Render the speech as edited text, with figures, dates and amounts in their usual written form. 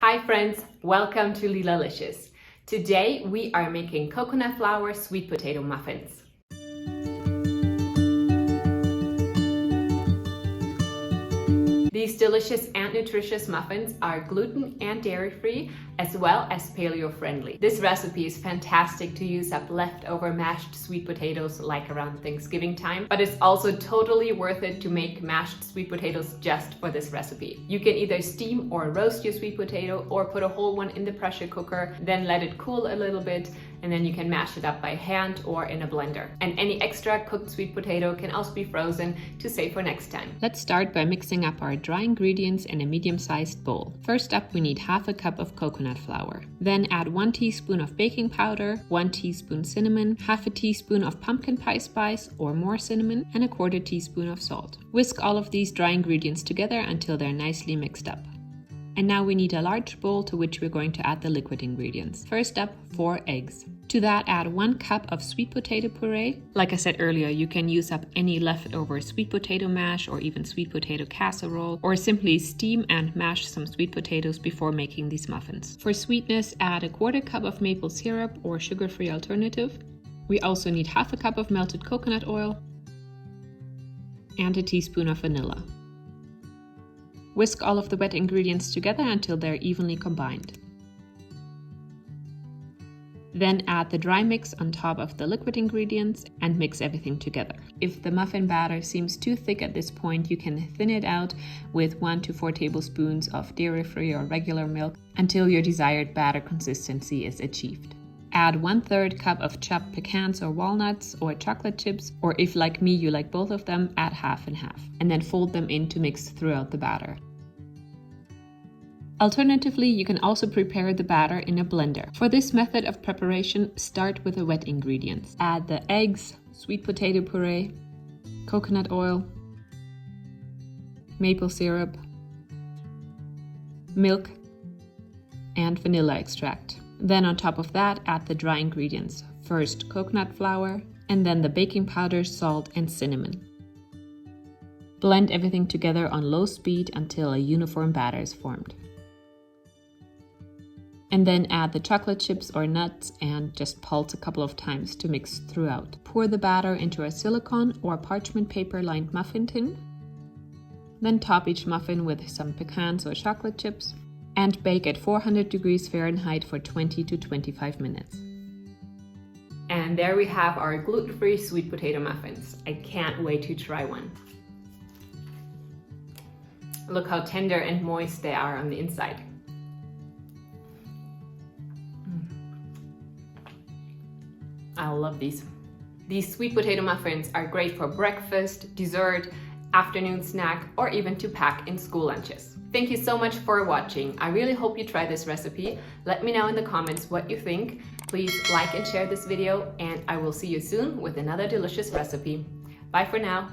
Hi friends, welcome to Leelalicious. Today we are making coconut flour sweet potato muffins. These delicious and nutritious muffins are gluten and dairy-free, as well as paleo-friendly. This recipe is fantastic to use up leftover mashed sweet potatoes like around Thanksgiving time, but it's also totally worth it to make mashed sweet potatoes just for this recipe. You can either steam or roast your sweet potato or put a whole one in the pressure cooker, then let it cool a little bit, and then you can mash it up by hand or in a blender. And any extra cooked sweet potato can also be frozen to save for next time. Let's start by mixing up our dry ingredients in a medium-sized bowl. First up, we need half a cup of coconut flour. Then add 1 teaspoon of baking powder, 1 teaspoon cinnamon, half a teaspoon of pumpkin pie spice or more cinnamon, and a 1/4 teaspoon of salt. Whisk all of these dry ingredients together until they're nicely mixed up. And now we need a large bowl to which we're going to add the liquid ingredients. First up, 4 eggs. To that, add 1 cup of sweet potato puree. Like I said earlier, you can use up any leftover sweet potato mash or even sweet potato casserole, or simply steam and mash some sweet potatoes before making these muffins. For sweetness, add a 1/4 cup of maple syrup or sugar-free alternative. We also need half a cup of melted coconut oil and a teaspoon of vanilla. Whisk all of the wet ingredients together until they're evenly combined. Then add the dry mix on top of the liquid ingredients and mix everything together. If the muffin batter seems too thick at this point, you can thin it out with 1 to 4 tablespoons of dairy-free or regular milk until your desired batter consistency is achieved. Add 1/3 cup of chopped pecans or walnuts or chocolate chips, or if like me you like both of them, add half and half, and then fold them in to mix throughout the batter. Alternatively, you can also prepare the batter in a blender. For this method of preparation, start with the wet ingredients. Add the eggs, sweet potato puree, coconut oil, maple syrup, milk, and vanilla extract. Then on top of that, add the dry ingredients. First coconut flour, and then the baking powder, salt, and cinnamon. Blend everything together on low speed until a uniform batter is formed. And then add the chocolate chips or nuts and just pulse a couple of times to mix throughout. Pour the batter into a silicone or parchment paper lined muffin tin. Then top each muffin with some pecans or chocolate chips and bake at 400 degrees Fahrenheit for 20 to 25 minutes. And there we have our gluten-free sweet potato muffins. I can't wait to try one. Look how tender and moist they are on the inside. I love these. These sweet potato muffins are great for breakfast, dessert, afternoon snack, or even to pack in school lunches. Thank you so much for watching. I really hope you try this recipe. Let me know in the comments what you think. Please like and share this video, and I will see you soon with another delicious recipe. Bye for now.